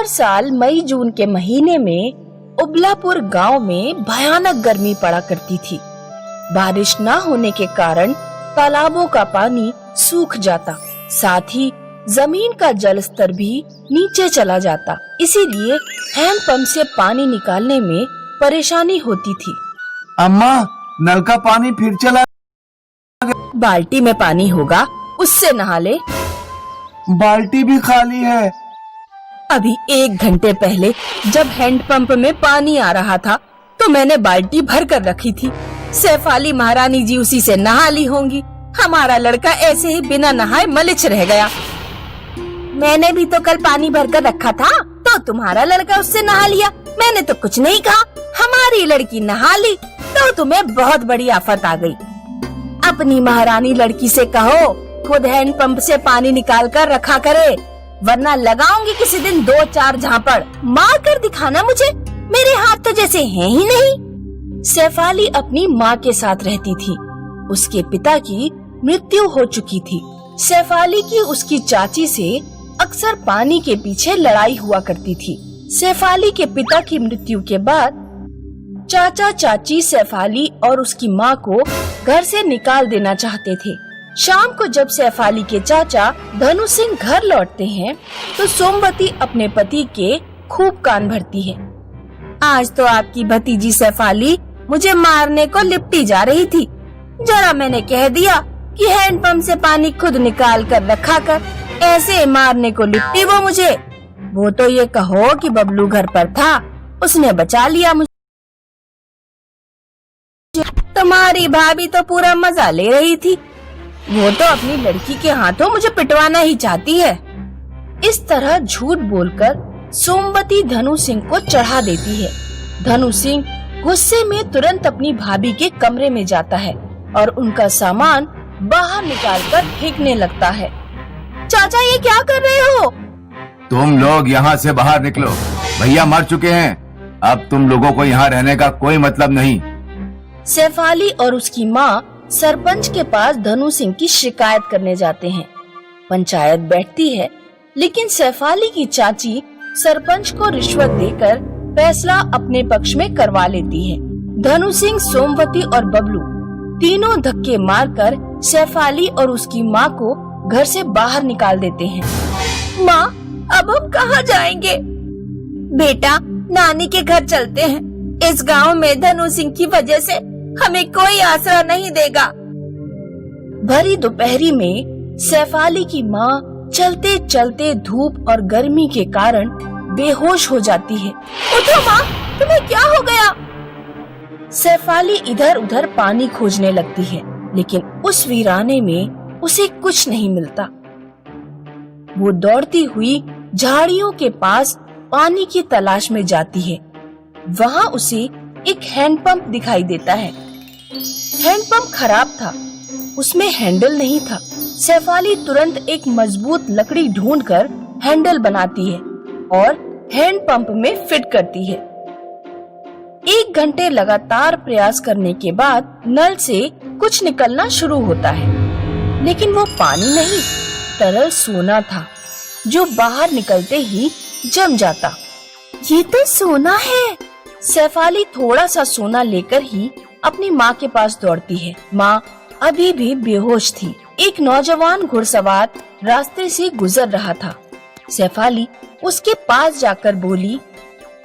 हर साल मई जून के महीने में उबलापुर गांव में भयानक गर्मी पड़ा करती थी। बारिश न होने के कारण तालाबों का पानी सूख जाता, साथ ही जमीन का जल स्तर भी नीचे चला जाता। इसीलिए हैंडपंप से पानी निकालने में परेशानी होती थी। अम्मा, नल का पानी फिर चला। बाल्टी में पानी होगा, उससे नहा ले। बाल्टी भी खाली है। अभी 1 घंटे पहले जब हैंडपंप में पानी आ रहा था तो मैंने बाल्टी भर कर रखी थी। सैफाली महारानी जी उसी से नहा ली होंगी। हमारा लड़का ऐसे ही बिना नहाए मलिच रह गया। मैंने भी तो कल पानी भर कर रखा था, तो तुम्हारा लड़का उससे नहा लिया। मैंने तो कुछ नहीं कहा, हमारी लड़की नहा ली तो तुम्हें बहुत बड़ी आफत आ गई। अपनी महारानी लड़की से कहो खुद हैंडपंप से पानी निकाल कर रखा करे, वरना लगाऊंगी किसी दिन 2-4 झापड़। मार कर दिखाना मुझे, मेरे हाथ तो जैसे हैं ही नहीं। सैफाली अपनी माँ के साथ रहती थी। उसके पिता की मृत्यु हो चुकी थी। सैफाली की उसकी चाची से अक्सर पानी के पीछे लड़ाई हुआ करती थी। सैफाली के पिता की मृत्यु के बाद चाचा चाची सैफाली और उसकी माँ को घर से निकाल देना चाहते थे। शाम को जब सैफाली के चाचा धनु सिंह घर लौटते हैं तो सोमवती अपने पति के खूब कान भरती है। आज तो आपकी भतीजी सैफाली मुझे मारने को लिपटी जा रही थी। जरा मैंने कह दिया कि हैंडपंप से पानी खुद निकाल कर रखा कर, ऐसे मारने को लिपटी वो मुझे। वो तो ये कहो कि बबलू घर पर था, उसने बचा लिया मुझे। तुम्हारी भाभी तो पूरा मजा ले रही थी, वो तो अपनी लड़की के हाथों मुझे पिटवाना ही चाहती है। इस तरह झूठ बोलकर सोमवती धनु सिंह को चढ़ा देती है। धनु सिंह गुस्से में तुरंत अपनी भाभी के कमरे में जाता है और उनका सामान बाहर निकालकर फेंकने लगता है। चाचा, ये क्या कर रहे हो? तुम लोग यहाँ से बाहर निकलो, भैया मर चुके हैं। अब तुम लोगों को यहाँ रहने का कोई मतलब नहीं। सैफाली और उसकी माँ सरपंच के पास धनु सिंह की शिकायत करने जाते हैं। पंचायत बैठती है, लेकिन सैफाली की चाची सरपंच को रिश्वत देकर फैसला अपने पक्ष में करवा लेती है। धनु सिंह, सोमवती और बबलू तीनों धक्के मारकर सैफाली और उसकी माँ को घर से बाहर निकाल देते हैं। माँ, अब हम कहाँ जाएंगे? बेटा, नानी के घर चलते हैं। इस गांव में धनु सिंह की वजह से हमें कोई आसरा नहीं देगा। भरी दोपहरी में सैफाली की माँ चलते चलते धूप और गर्मी के कारण बेहोश हो जाती है। उठो माँ, तुम्हें क्या हो गया? सैफाली इधर उधर पानी खोजने लगती है, लेकिन उस वीराने में उसे कुछ नहीं मिलता। वो दौड़ती हुई झाड़ियों के पास पानी की तलाश में जाती है। वहाँ उसे एक हैंडपंप दिखाई देता है। हैंडपंप खराब था, उसमें हैंडल नहीं था। सैफाली तुरंत एक मजबूत लकड़ी ढूंढकर हैंडल बनाती है और हैंडपंप में फिट करती है। 1 घंटे लगातार प्रयास करने के बाद नल से कुछ निकलना शुरू होता है, लेकिन वो पानी नहीं, तरल सोना था जो बाहर निकलते ही जम जाता। ये तो सोना है। सैफाली थोड़ा सा सोना लेकर ही अपनी माँ के पास दौड़ती है। माँ अभी भी बेहोश थी। एक नौजवान घुड़सवार रास्ते से गुजर रहा था। सैफाली उसके पास जाकर बोली,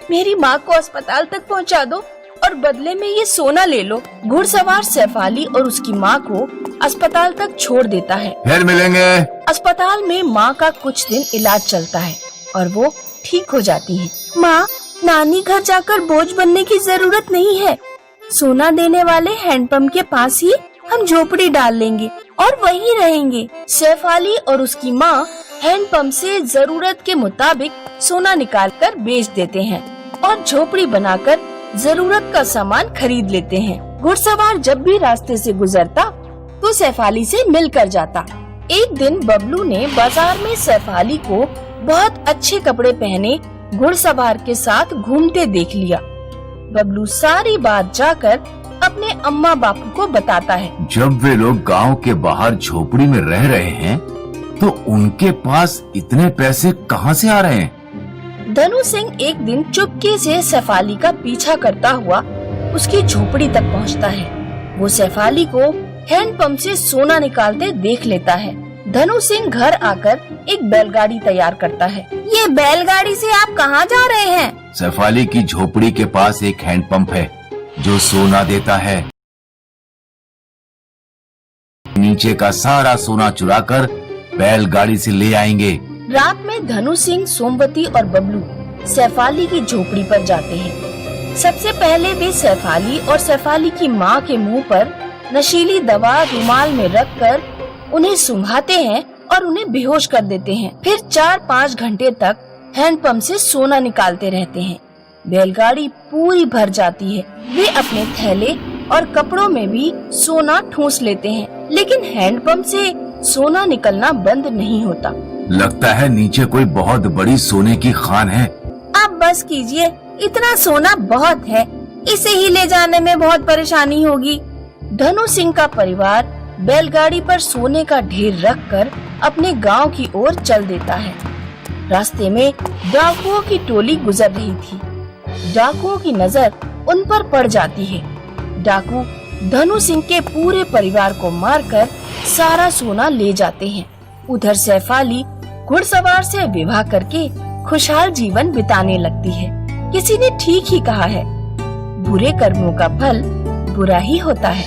मेरी माँ को अस्पताल तक पहुँचा दो और बदले में ये सोना ले लो। घुड़सवार सैफाली और उसकी माँ को अस्पताल तक छोड़ देता है। फिर मिलेंगे। अस्पताल में माँ का कुछ दिन इलाज चलता है और वो ठीक हो जाती है। माँ, नानी घर जाकर बोझ बनने की जरूरत नहीं है। सोना देने वाले हैंडपंप के पास ही हम झोपड़ी डाल लेंगे और वहीं रहेंगे। सैफाली और उसकी माँ हैंडपंप से जरूरत के मुताबिक सोना निकालकर बेच देते हैं और झोपड़ी बनाकर जरूरत का सामान खरीद लेते हैं। घुड़सवार जब भी रास्ते से गुजरता तो सैफाली से मिलकर जाता। एक दिन बबलू ने बाजार में सैफाली को बहुत अच्छे कपड़े पहने घुड़सवार के साथ घूमते देख लिया। बबलू सारी बात जाकर अपने अम्मा बापू को बताता है। जब वे लोग गांव के बाहर झोपड़ी में रह रहे हैं तो उनके पास इतने पैसे कहां से आ रहे हैं? धनु सिंह एक दिन चुपके से शेफाली का पीछा करता हुआ उसकी झोपड़ी तक पहुंचता है। वो शेफाली को हैंडपंप से सोना निकालते देख लेता है। धनु सिंह घर आकर एक बैलगाड़ी तैयार करता है। ये बैलगाड़ी से आप कहाँ जा रहे हैं? शेफाली की झोपड़ी के पास एक हैंडपंप है जो सोना देता है। नीचे का सारा सोना चुराकर बैलगाड़ी से ले आएंगे। रात में धनु सिंह, सोमवती और बबलू शेफाली की झोपड़ी पर जाते हैं। सबसे पहले वे शेफाली और शेफाली की माँ के मुंह पर नशीली दवा रुमाल में रखकर उन्हें सुंघाते हैं और उन्हें बेहोश कर देते हैं। फिर 4-5 घंटे तक हैंडपंप से सोना निकालते रहते हैं। बैलगाड़ी पूरी भर जाती है। वे अपने थैले और कपड़ों में भी सोना ठूंस लेते हैं, लेकिन हैंडपंप से सोना निकलना बंद नहीं होता। लगता है नीचे कोई बहुत बड़ी सोने की खान है। अब बस कीजिए, इतना सोना बहुत है, इसे ही ले जाने में बहुत परेशानी होगी। धनु सिंह का परिवार बैलगाड़ी पर सोने का ढेर रखकर अपने गांव की ओर चल देता है। रास्ते में डाकुओं की टोली गुजर रही थी। डाकुओं की नजर उन पर पड़ जाती है। डाकू धनु सिंह के पूरे परिवार को मारकर सारा सोना ले जाते हैं। उधर शेफाली घुड़सवार से विवाह करके खुशहाल जीवन बिताने लगती है। किसी ने ठीक ही कहा है, बुरे कर्मों का फल बुरा ही होता है।